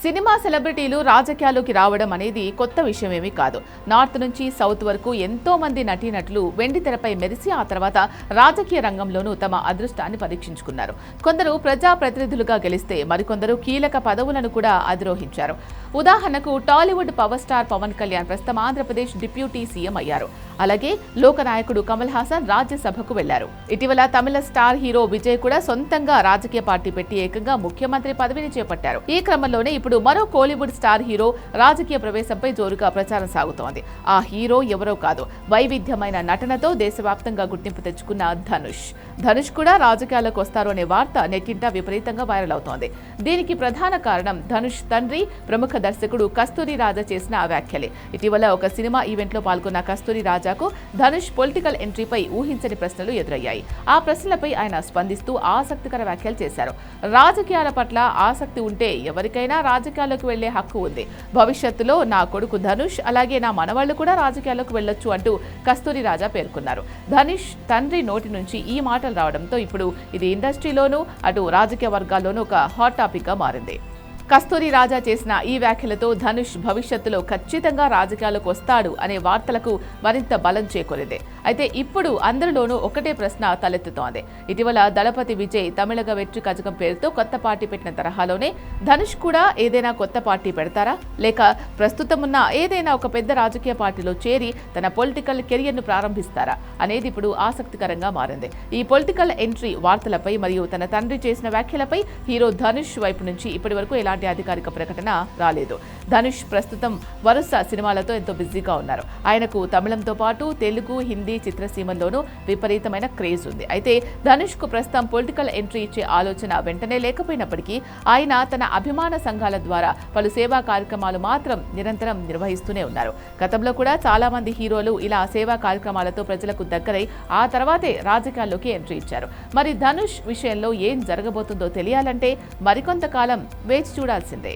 Cinema సెలబ్రిటీలు రాజకీయాల్లోకి రావడం అనేది కొత్త విషయమేమీ కాదు. నార్త్ నుంచి సౌత్ వరకు ఎంతో మంది నటీనటులు వెండి తెరపై మెరిసి ఆ తర్వాత రాజకీయ రంగంలోనూ తమ అదృష్టాన్ని పరీక్షించుకున్నారు. కొందరు ప్రజాప్రతినిధులుగా గెలిస్తే మరికొందరు కీలక పదవులను కూడా అధిరోహించారు. ఉదాహరణకు టాలీవుడ్ పవర్ స్టార్ పవన్ కళ్యాణ్ ప్రస్తుతం ఆంధ్రప్రదేశ్ డిప్యూటీ సీఎం అయ్యారు. అలాగే లోకనాయకుడు కమల్ హాసన్ రాజ్యసభకు వెళ్లారు. ఇటీవల తమిళ స్టార్ హీరో విజయ్ కూడా సొంతంగా రాజకీయ పార్టీ పెట్టి ఏకంగా ముఖ్యమంత్రి పదవిని చేపట్టారు. ఈ క్రమంలోనే ఇప్పుడు మరో కోలీవుడ్ స్టార్ హీరో రాజకీయ ప్రవేశంపై జోరుగా ప్రచారం సాగుతోంది. ఆ హీరో ఎవరో కాదు, వైవిధ్యమైన నటనతో దేశవ్యాప్తంగా గుర్తింపు తెచ్చుకున్న ధనుష్ కూడా రాజకీయాల్లోకి వస్తారు అనే వార్త నెట్టింట విపరీతంగా వైరల్ అవుతోంది. దీనికి ప్రధాన కారణం ధనుష్ తండ్రి ప్రముఖ దర్శకుడు కస్తూరి రాజా చేసిన వ్యాఖ్యలే. ఇటీవల ఒక సినిమా ఈవెంట్లో పాల్గొన్న కస్తూరి రాజాకు ధనుష్ పొలిటికల్ ఎంట్రీపై ఊహించని ప్రశ్నలు ఎదురయ్యాయి. ఆ ప్రశ్నలపై ఆయన స్పందిస్తూ ఆసక్తికర వ్యాఖ్యలు చేశారు. రాజకీయాల పట్ల ఆసక్తి ఉంటే ఎవరికైనా రాజకీయాల్లోకి వెళ్లే హక్కు ఉంది. భవిష్యత్తులో నా కొడుకు ధనుష్ అలాగే నా మనవాళ్లు కూడా రాజకీయాల్లోకి వెళ్లొచ్చు అంటూ కస్తూరి రాజా పేర్కొన్నారు. ధనుష్ తండ్రి నోటి నుంచి ఈ మాటలు రావడంతో ఇప్పుడు ఇది ఇండస్ట్రీలోనూ అటు రాజకీయ వర్గాల్లోనూ ఒక హాట్ టాపిక్ గా మారింది. కస్తూరి రాజా చేసిన ఈ వ్యాఖ్యలతో ధనుష్ భవిష్యత్తులో ఖచ్చితంగా రాజకీయాలకు వస్తాడు అనే వార్తలకు మరింత బలం చేకూరింది. అయితే ఇప్పుడు అందరిలోనూ ఒకటే ప్రశ్న తలెత్తుతోంది. ఇటీవల దళపతి విజయ్ తమిళగ వెట్రి కజగం పేరుతో కొత్త పార్టీ పెట్టిన తరహాలోనే ధనుష్ కూడా ఏదైనా కొత్త పార్టీ పెడతారా, లేక ప్రస్తుతం ఉన్న ఏదైనా ఒక పెద్ద రాజకీయ పార్టీలో చేరి తన పొలిటికల్ కెరియర్ను ప్రారంభిస్తారా అనేది ఇప్పుడు ఆసక్తికరంగా మారింది. ఈ పొలిటికల్ ఎంట్రీ వార్తలపై మరియు తన తండ్రి చేసిన వ్యాఖ్యలపై హీరో ధనుష్ వైపు నుంచి ఇప్పటి వరకు ఎలాంటి అధికారిక ప్రకటన రాలేదు. ధనుష్ ప్రస్తుతం వరుస సినిమాలతో ఎంతో బిజీగా ఉన్నారు. ఆయనకు తమిళంతో పాటు తెలుగు, హిందీ చిత్రసీమల్లోనూ విపరీతమైన క్రేజ్ ఉంది. అయితే ధనుష్ కు ప్రస్తుతం పొలిటికల్ ఎంట్రీ ఇచ్చే ఆలోచన వెంటనే లేకపోయినప్పటికీ ఆయన తన అభిమాన సంఘాల ద్వారా పలు సేవా కార్యక్రమాలు మాత్రం నిరంతరం నిర్వహిస్తూనే ఉన్నారు. గతంలో కూడా చాలా మంది హీరోలు ఇలా సేవా కార్యక్రమాలతో ప్రజలకు దగ్గరై ఆ తర్వాతే రాజకీయాల్లోకి ఎంట్రీ ఇచ్చారు. మరి ధనుష్ విషయంలో ఏం జరగబోతుందో తెలియాలంటే మరికొంతకాలం వేచి చూడాల్సిందే.